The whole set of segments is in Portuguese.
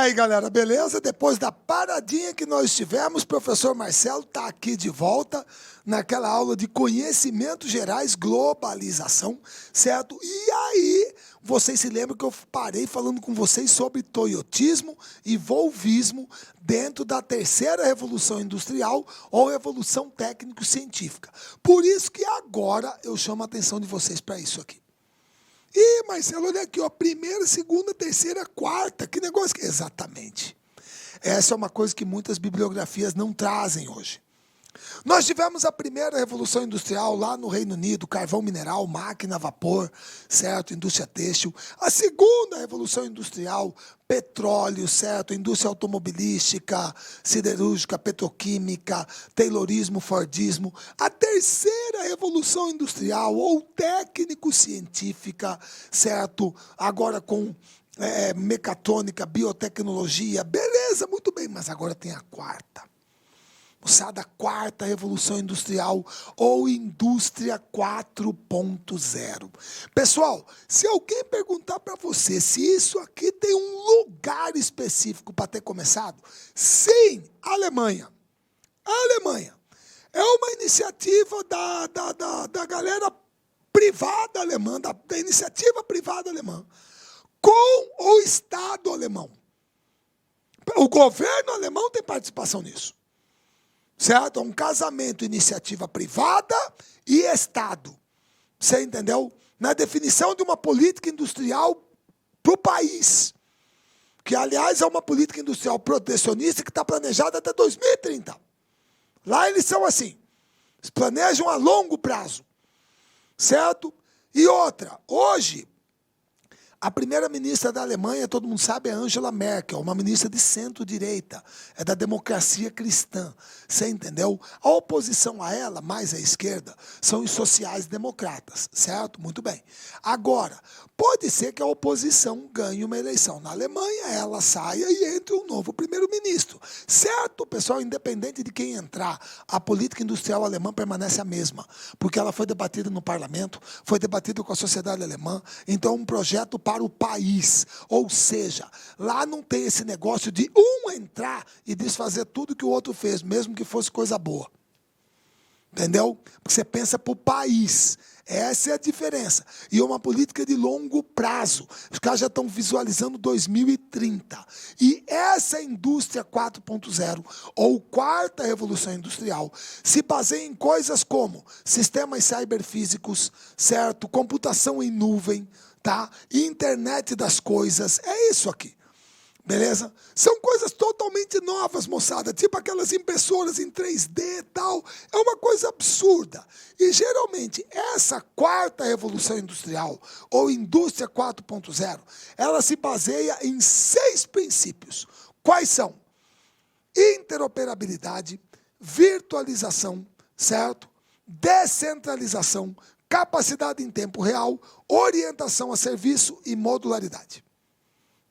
aí, galera, beleza? Depois da paradinha que nós tivemos, o professor Marcelo está aqui de volta naquela aula de conhecimentos gerais, globalização, certo? E aí, vocês se lembram que eu parei falando com vocês sobre toyotismo e volvismo dentro da terceira revolução industrial ou revolução técnico-científica. Por isso que agora eu chamo a atenção de vocês para isso aqui. Ih, Marcelo, olha aqui, ó, primeira, segunda, terceira, quarta, que negócio que é? Exatamente. Essa é uma coisa que muitas bibliografias não trazem hoje. Nós tivemos a primeira revolução industrial lá no Reino Unido, carvão mineral, máquina a vapor, certo? Indústria têxtil. A segunda revolução industrial, petróleo, certo? Indústria automobilística, siderúrgica, petroquímica, taylorismo, fordismo. A terceira revolução industrial ou técnico-científica, certo? Agora com mecatrônica, biotecnologia, beleza, muito bem, mas agora tem a quarta. Da quarta revolução industrial ou indústria 4.0. Pessoal, se alguém perguntar para você se isso aqui tem um lugar específico para ter começado, sim, Alemanha. A Alemanha é uma iniciativa da galera privada alemã, da iniciativa privada alemã, com o Estado alemão. O governo alemão tem participação nisso. Certo? É um casamento, iniciativa privada e Estado. Você entendeu? Na definição de uma política industrial para o país. Que, aliás, é uma política industrial protecionista que está planejada até 2030. Lá eles são assim. Eles planejam a longo prazo. Certo? E outra, hoje, a primeira-ministra da Alemanha, todo mundo sabe, é Angela Merkel, uma ministra de centro-direita, é da democracia cristã, você entendeu? A oposição a ela, mais à esquerda, são os sociais-democratas, certo? Muito bem. Agora, pode ser que a oposição ganhe uma eleição na Alemanha, ela saia e entre um novo primeiro-ministro, certo, pessoal? Independente de quem entrar, a política industrial alemã permanece a mesma, porque ela foi debatida no parlamento, foi debatida com a sociedade alemã, então é um projeto para o país, ou seja, lá não tem esse negócio de um entrar e desfazer tudo que o outro fez, mesmo que fosse coisa boa. Entendeu? Porque você pensa para o país. Essa é a diferença. E é uma política de longo prazo. Os caras já estão visualizando 2030. E essa indústria 4.0, ou quarta revolução industrial, se baseia em coisas como sistemas cyberfísicos, certo? Computação em nuvem, tá? Internet das coisas. É isso aqui. Beleza? São coisas totalmente novas, moçada, tipo aquelas impressoras em 3D e tal. É uma coisa absurda. E, geralmente, essa quarta revolução industrial, ou indústria 4.0, ela se baseia em 6 princípios. Quais são? Interoperabilidade, virtualização, certo? Descentralização, capacidade em tempo real, orientação a serviço e modularidade.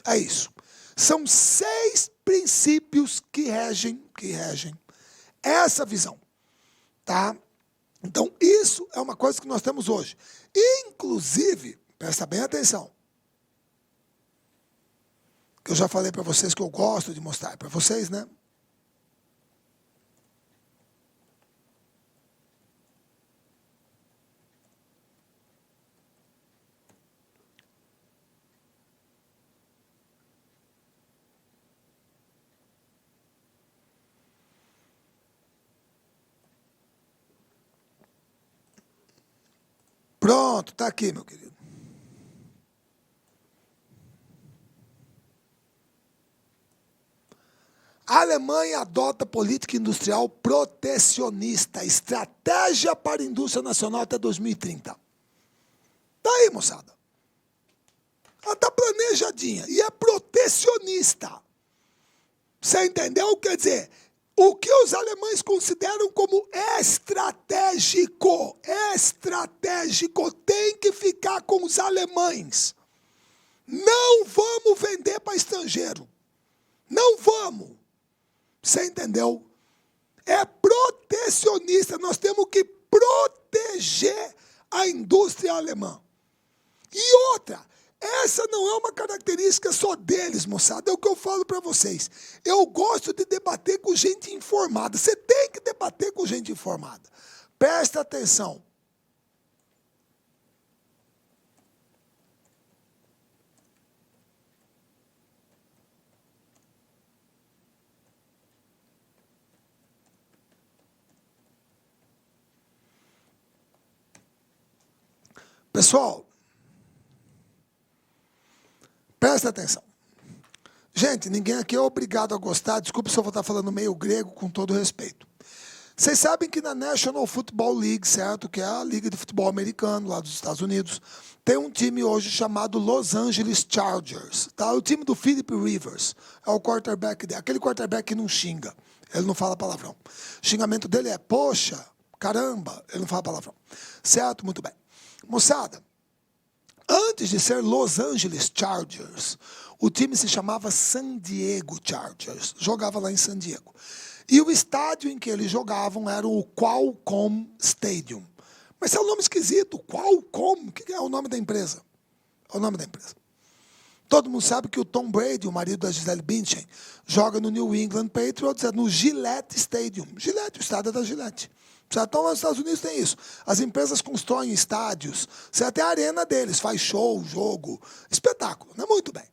É isso. São 6 princípios que regem essa visão, tá? Então, isso é uma coisa que nós temos hoje. Inclusive, presta bem atenção, que eu já falei para vocês que eu gosto de mostrar para vocês, né? Pronto, está aqui, meu querido. A Alemanha adota política industrial protecionista, estratégia para a indústria nacional até 2030. Tá aí, moçada. Ela está planejadinha e é protecionista. Você entendeu? Quer dizer, o que os alemães consideram como estratégico, tem que ficar com os alemães. Não vamos vender para estrangeiro. Não vamos. Você entendeu? É protecionista. Nós temos que proteger a indústria alemã. E outra, essa não é uma característica só deles, moçada, é o que eu falo para vocês. Eu gosto de debater com gente informada. Você tem que debater com gente informada. Presta atenção. Pessoal, presta atenção. Gente, ninguém aqui é obrigado a gostar. Desculpe se eu vou estar falando meio grego, com todo respeito. Vocês sabem que na National Football League, certo? Que é a liga de futebol americano lá dos Estados Unidos, tem um time hoje chamado Los Angeles Chargers. Tá? O time do Philip Rivers é o quarterback dele. Aquele quarterback que não xinga. Ele não fala palavrão. O xingamento dele é, poxa, caramba. Ele não fala palavrão. Certo? Muito bem. Moçada, antes de ser Los Angeles Chargers, o time se chamava San Diego Chargers. Jogava lá em San Diego. E o estádio em que eles jogavam era o Qualcomm Stadium. Mas é um nome esquisito, Qualcomm. O que é o nome da empresa? É o nome da empresa. Todo mundo sabe que o Tom Brady, o marido da Gisele Bündchen, joga no New England Patriots, no Gillette Stadium. Gillette, o estádio é da Gillette. Então, lá nos Estados Unidos tem isso. As empresas constroem estádios, até a arena deles, faz show, jogo, espetáculo, né? Muito bem.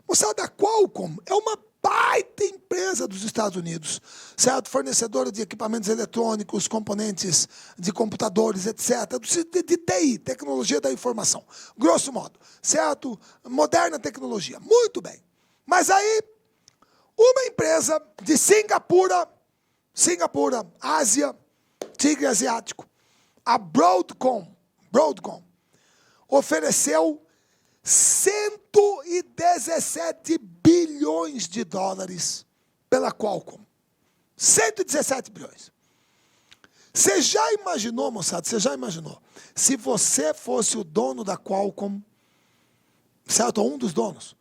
Moçada, a Qualcomm é uma baita empresa dos Estados Unidos, certo? Fornecedora de equipamentos eletrônicos, componentes de computadores, etc. De TI, tecnologia da informação. Grosso modo, certo? Moderna tecnologia. Muito bem. Mas aí, uma empresa de Singapura, Ásia, tigre asiático, a Broadcom, ofereceu 117 bilhões de dólares pela Qualcomm. 117 bilhões. Você já imaginou, moçada, se você fosse o dono da Qualcomm, certo? Um dos donos,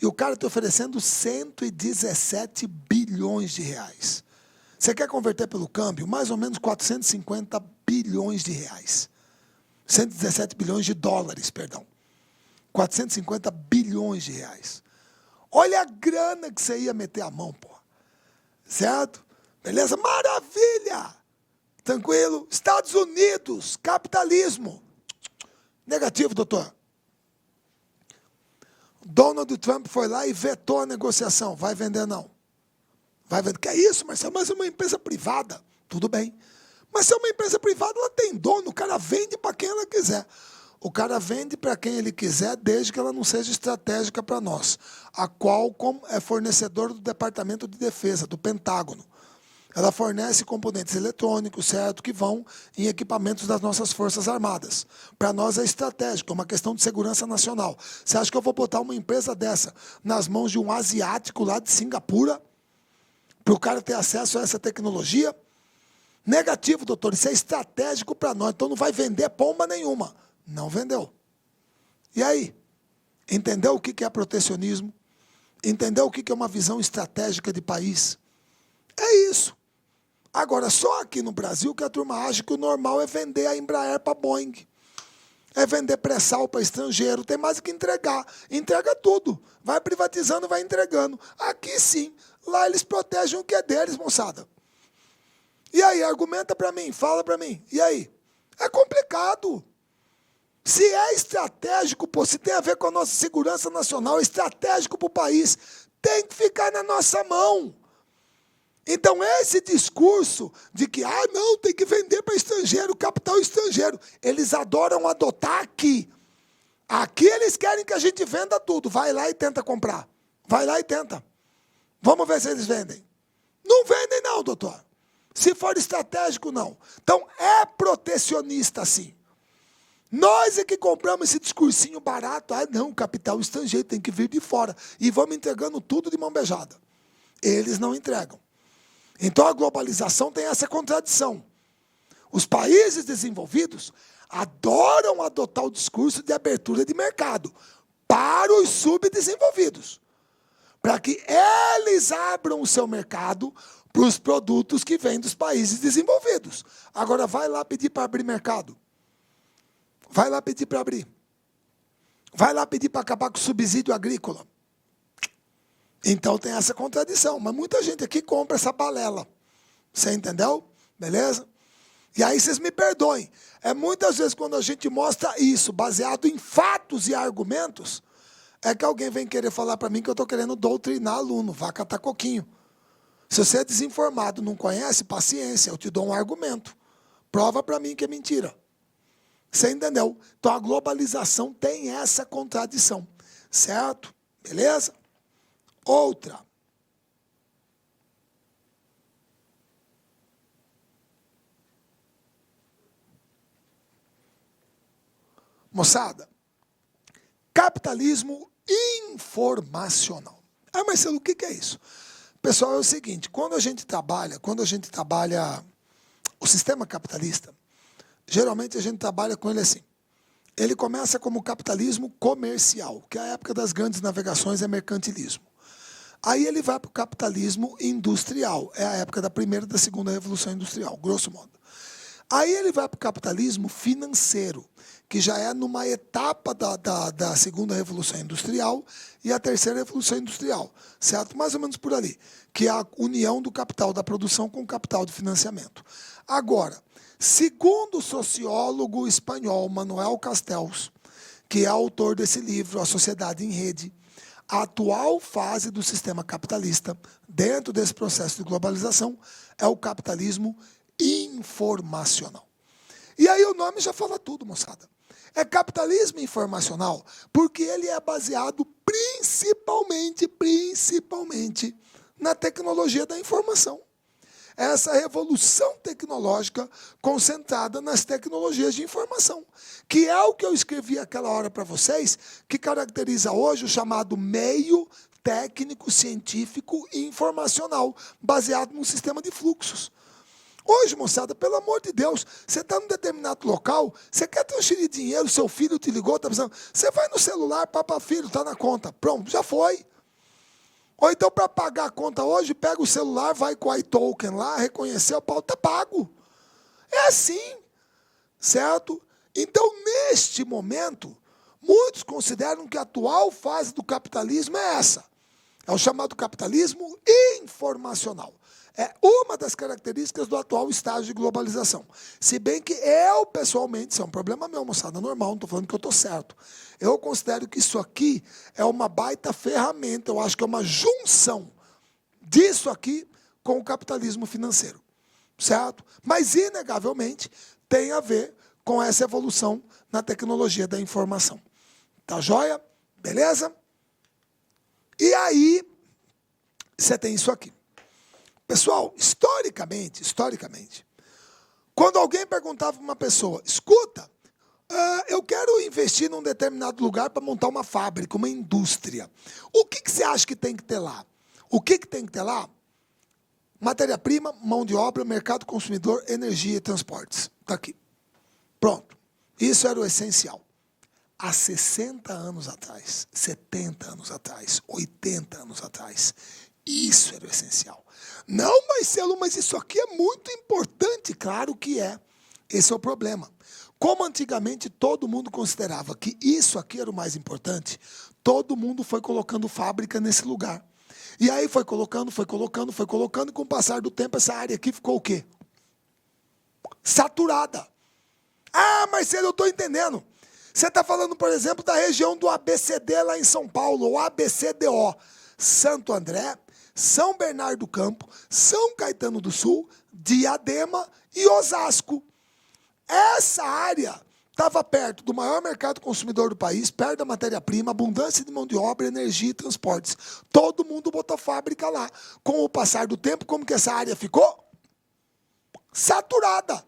e o cara está oferecendo 117 bilhões de reais. Você quer converter pelo câmbio? Mais ou menos 450 bilhões de reais. 117 bilhões de dólares, perdão. 450 bilhões de reais. Olha a grana que você ia meter a mão, pô. Certo? Beleza? Maravilha! Tranquilo? Estados Unidos, capitalismo. Negativo, doutor. Donald Trump foi lá e vetou a negociação. Vai vender, não. Vai vender. Que é isso, Marcelo? Mas é uma empresa privada. Tudo bem. Mas se é uma empresa privada, ela tem dono. O cara vende para quem ela quiser. O cara vende para quem ele quiser, desde que ela não seja estratégica para nós. A Qualcomm é fornecedora do Departamento de Defesa, do Pentágono. Ela fornece componentes eletrônicos, certo, que vão em equipamentos das nossas Forças Armadas. Para nós é estratégico, é uma questão de segurança nacional. Você acha que eu vou botar uma empresa dessa nas mãos de um asiático lá de Singapura, para o cara ter acesso a essa tecnologia? Negativo, doutor, isso é estratégico para nós, então não vai vender pomba nenhuma. Não vendeu. E aí? Entendeu o que é protecionismo? Entendeu o que é uma visão estratégica de país? É isso. Agora, só aqui no Brasil que a turma acha que o normal é vender a Embraer para Boeing. É vender pré-sal para estrangeiro, tem mais o que entregar. Entrega tudo. Vai privatizando, vai entregando. Aqui sim, lá eles protegem o que é deles, moçada. E aí, argumenta para mim, fala para mim. E aí? É complicado. Se é estratégico, pô, se tem a ver com a nossa segurança nacional, é estratégico para o país, tem que ficar na nossa mão. Então, esse discurso de que, não, tem que vender para estrangeiro, capital estrangeiro, eles adoram adotar aqui. Aqui eles querem que a gente venda tudo. Vai lá e tenta comprar. Vai lá e tenta. Vamos ver se eles vendem. Não vendem não, doutor. Se for estratégico, não. Então, é protecionista, sim. Nós é que compramos esse discursinho barato. Não, capital estrangeiro tem que vir de fora. E vamos entregando tudo de mão beijada. Eles não entregam. Então a globalização tem essa contradição. Os países desenvolvidos adoram adotar o discurso de abertura de mercado para os subdesenvolvidos, para que eles abram o seu mercado para os produtos que vêm dos países desenvolvidos. Agora vai lá pedir para abrir mercado. Vai lá pedir para abrir. Vai lá pedir para acabar com o subsídio agrícola. Então tem essa contradição. Mas muita gente aqui compra essa balela. Você entendeu? Beleza? E aí vocês me perdoem. Muitas vezes quando a gente mostra isso, baseado em fatos e argumentos, é que alguém vem querer falar para mim que eu estou querendo doutrinar aluno, vá catar coquinho. Se você é desinformado, não conhece, paciência, eu te dou um argumento. Prova para mim que é mentira. Você entendeu? Então a globalização tem essa contradição. Certo? Beleza? Outra. Moçada, capitalismo informacional. Ah, Marcelo, o que é isso? Pessoal, é o seguinte, quando a gente trabalha o sistema capitalista, geralmente a gente trabalha com ele assim. Ele começa como capitalismo comercial, que é a época das grandes navegações é mercantilismo. Aí ele vai para o capitalismo industrial, é a época da primeira e da segunda revolução industrial, grosso modo. Aí ele vai para o capitalismo financeiro, que já é numa etapa da segunda revolução industrial e a terceira revolução industrial, certo? Mais ou menos por ali, que é a união do capital da produção com o capital de financiamento. Agora, segundo o sociólogo espanhol Manuel Castells, que é autor desse livro, A Sociedade em Rede, a atual fase do sistema capitalista, dentro desse processo de globalização, é o capitalismo informacional. E aí o nome já fala tudo, moçada. É capitalismo informacional porque ele é baseado principalmente na tecnologia da informação. Essa revolução tecnológica concentrada nas tecnologias de informação, que é o que eu escrevi aquela hora para vocês, que caracteriza hoje o chamado meio técnico, científico e informacional, baseado num sistema de fluxos. Hoje, moçada, pelo amor de Deus, você está num determinado local, você quer transferir dinheiro, seu filho te ligou, está precisando, você vai no celular, papá filho, está na conta, pronto, já foi. Ou então, para pagar a conta hoje, pega o celular, vai com o iToken lá, reconhecer o pau, está pago. É assim, certo? Então, neste momento, muitos consideram que a atual fase do capitalismo é essa. É o chamado capitalismo informacional. É uma das características do atual estágio de globalização. Se bem que eu, pessoalmente, isso é um problema meu, moçada, normal, não estou falando que eu estou certo. Eu considero que isso aqui é uma baita ferramenta, eu acho que é uma junção disso aqui com o capitalismo financeiro, certo? Mas, inegavelmente, tem a ver com essa evolução na tecnologia da informação. Tá joia? Beleza? E aí, você tem isso aqui. Pessoal, historicamente, quando alguém perguntava para uma pessoa, escuta, eu quero investir num determinado lugar para montar uma fábrica, uma indústria. O que você acha que tem que ter lá? O que tem que ter lá? Matéria-prima, mão de obra, mercado consumidor, energia e transportes. Está aqui. Pronto. Isso era o essencial. Há 60 anos atrás, 70 anos atrás, 80 anos atrás, isso era o essencial. Não, Marcelo, mas isso aqui é muito importante. Claro que é. Esse é o problema. Como antigamente todo mundo considerava que isso aqui era o mais importante, todo mundo foi colocando fábrica nesse lugar. E aí foi colocando, e com o passar do tempo essa área aqui ficou o quê? Saturada. Ah, Marcelo, eu estou entendendo. Você está falando, por exemplo, da região do ABCD lá em São Paulo, o ABCDO. Santo André, São Bernardo do Campo, São Caetano do Sul, Diadema e Osasco. Essa área estava perto do maior mercado consumidor do país, perto da matéria-prima, abundância de mão de obra, energia e transportes. Todo mundo botou fábrica lá. Com o passar do tempo, como que essa área ficou? Saturada.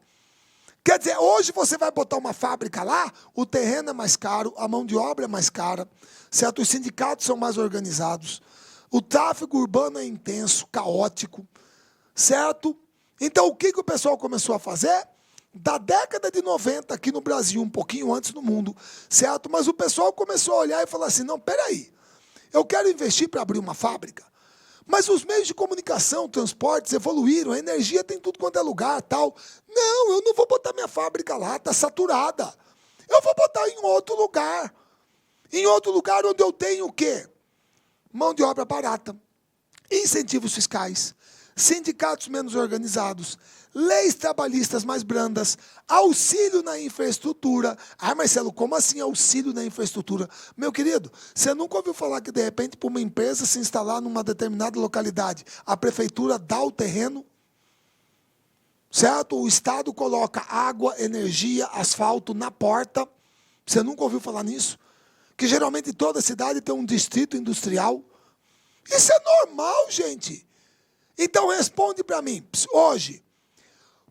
Quer dizer, hoje você vai botar uma fábrica lá, o terreno é mais caro, a mão de obra é mais cara, certo? Os sindicatos são mais organizados, o tráfego urbano é intenso, caótico, certo? Então, o que o pessoal começou a fazer? Da década de 90 aqui no Brasil, um pouquinho antes no mundo, certo? Mas o pessoal começou a olhar e falar assim, não, peraí, eu quero investir para abrir uma fábrica, mas os meios de comunicação, transportes evoluíram, a energia tem tudo quanto é lugar, tal. Não, eu não vou botar minha fábrica lá, está saturada. Eu vou botar em outro lugar. Em outro lugar onde eu tenho o quê? Mão de obra barata, incentivos fiscais, sindicatos menos organizados, leis trabalhistas mais brandas, auxílio na infraestrutura. Ah, Marcelo, como assim auxílio na infraestrutura? Meu querido, você nunca ouviu falar que, de repente, para uma empresa se instalar numa determinada localidade, a prefeitura dá o terreno? Certo? O Estado coloca água, energia, asfalto na porta. Você nunca ouviu falar nisso? Que geralmente toda cidade tem um distrito industrial. Isso é normal, gente. Então responde para mim, hoje,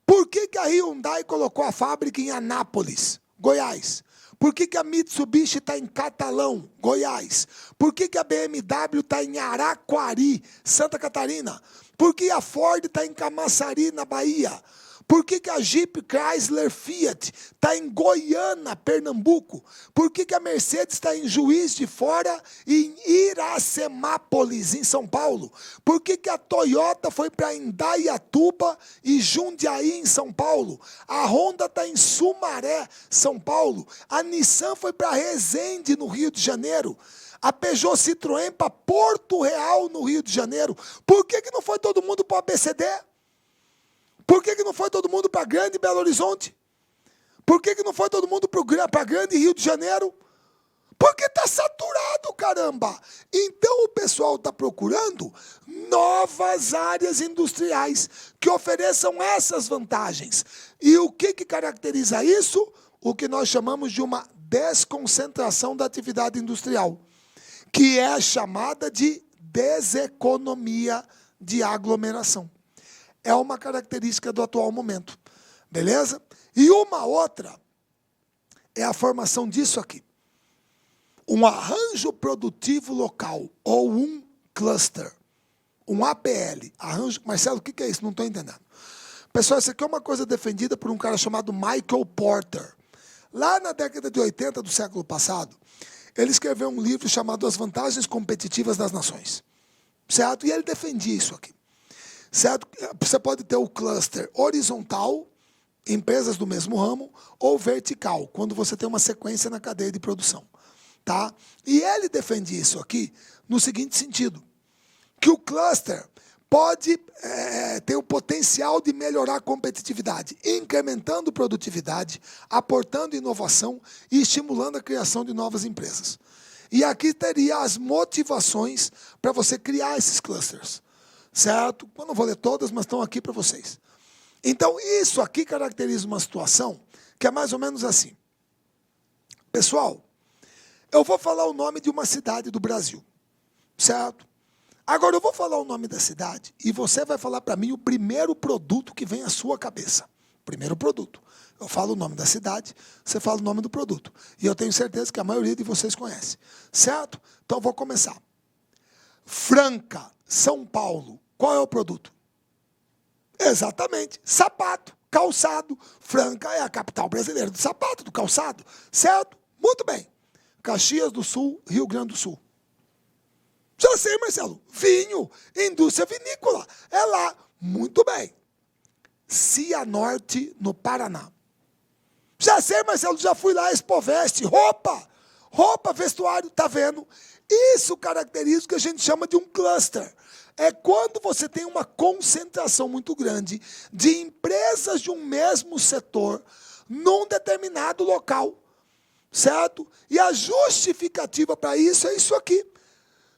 por que a Hyundai colocou a fábrica em Anápolis, Goiás? Por que a Mitsubishi está em Catalão, Goiás? Por que a BMW está em Araquari, Santa Catarina? Por que a Ford está em Camaçari, na Bahia? Por que a Jeep Chrysler Fiat está em Goiânia, Pernambuco? Por que a Mercedes está em Juiz de Fora e em Iracemápolis, em São Paulo? Por que a Toyota foi para Indaiatuba e Jundiaí, em São Paulo? A Honda está em Sumaré, São Paulo. A Nissan foi para Resende, no Rio de Janeiro. A Peugeot Citroën para Porto Real, no Rio de Janeiro. Por que não foi todo mundo para o ABCD? Por que não foi todo mundo para Grande Belo Horizonte? Por que não foi todo mundo para Grande Rio de Janeiro? Porque está saturado, caramba. Então o pessoal está procurando novas áreas industriais que ofereçam essas vantagens. E o que caracteriza isso? O que nós chamamos de uma desconcentração da atividade industrial, que é chamada de deseconomia de aglomeração. É uma característica do atual momento, beleza? E uma outra é a formação disso aqui. Um arranjo produtivo local, ou um cluster, um APL. Marcelo, o que é isso? Não estou entendendo. Pessoal, isso aqui é uma coisa defendida por um cara chamado Michael Porter. Lá na década de 80 do século passado, ele escreveu um livro chamado As Vantagens Competitivas das Nações. Certo? E ele defendia isso aqui. Certo? Você pode ter o cluster horizontal, empresas do mesmo ramo, ou vertical, quando você tem uma sequência na cadeia de produção. Tá? E ele defende isso aqui no seguinte sentido, que o cluster pode ter o potencial de melhorar a competitividade, incrementando produtividade, aportando inovação e estimulando a criação de novas empresas. E aqui teria as motivações para você criar esses clusters. Certo? Eu não vou ler todas, mas estão aqui para vocês. Então, isso aqui caracteriza uma situação que é mais ou menos assim. Pessoal, eu vou falar o nome de uma cidade do Brasil. Certo? Agora, eu vou falar o nome da cidade e você vai falar para mim o primeiro produto que vem à sua cabeça. Primeiro produto. Eu falo o nome da cidade, você fala o nome do produto. E eu tenho certeza que a maioria de vocês conhece. Certo? Então, eu vou começar. Franca, São Paulo. Qual é o produto? Exatamente, sapato, calçado. Franca é a capital brasileira do sapato, do calçado. Certo? Muito bem. Caxias do Sul, Rio Grande do Sul. Já sei, Marcelo. Vinho, indústria vinícola. É lá. Muito bem. Cianorte, no Paraná. Já sei, Marcelo, já fui lá, Expovest. Roupa, vestuário, tá vendo? Isso caracteriza o que a gente chama de um cluster. É quando você tem uma concentração muito grande de empresas de um mesmo setor num determinado local, certo? E a justificativa para isso é isso aqui,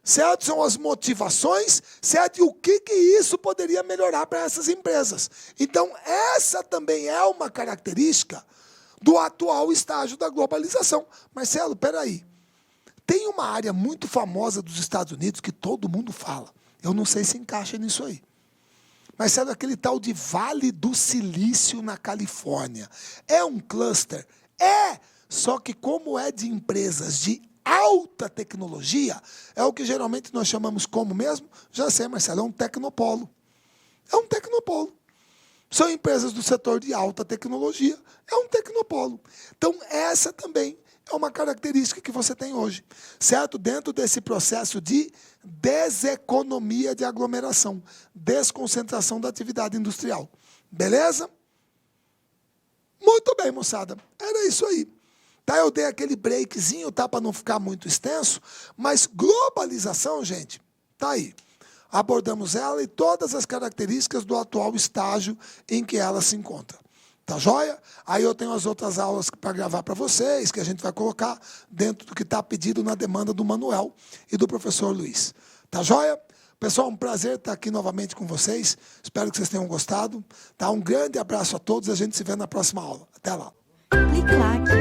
certo? São as motivações, certo? E o que isso poderia melhorar para essas empresas. Então, essa também é uma característica do atual estágio da globalização. Marcelo, peraí. Tem uma área muito famosa dos Estados Unidos que todo mundo fala. Eu não sei se encaixa nisso aí. Mas sabe aquele tal de Vale do Silício na Califórnia? É um cluster? É! Só que como é de empresas de alta tecnologia, é o que geralmente nós chamamos como mesmo? Já sei, Marcelo, é um tecnopolo. É um tecnopolo. São empresas do setor de alta tecnologia. É um tecnopolo. Então, essa também é uma característica que você tem hoje, certo? Dentro desse processo de deseconomia de aglomeração, desconcentração da atividade industrial. Beleza? Muito bem, moçada. Era isso aí. Tá, eu dei aquele breakzinho, tá, para não ficar muito extenso, mas globalização, gente, tá aí. Abordamos ela e todas as características do atual estágio em que ela se encontra. Tá joia? Aí eu tenho as outras aulas para gravar para vocês, que a gente vai colocar dentro do que está pedido na demanda do Manuel e do professor Luiz. Tá joia? Pessoal, um prazer estar aqui novamente com vocês. Espero que vocês tenham gostado. Tá? Um grande abraço a todos e a gente se vê na próxima aula. Até lá. Clique like.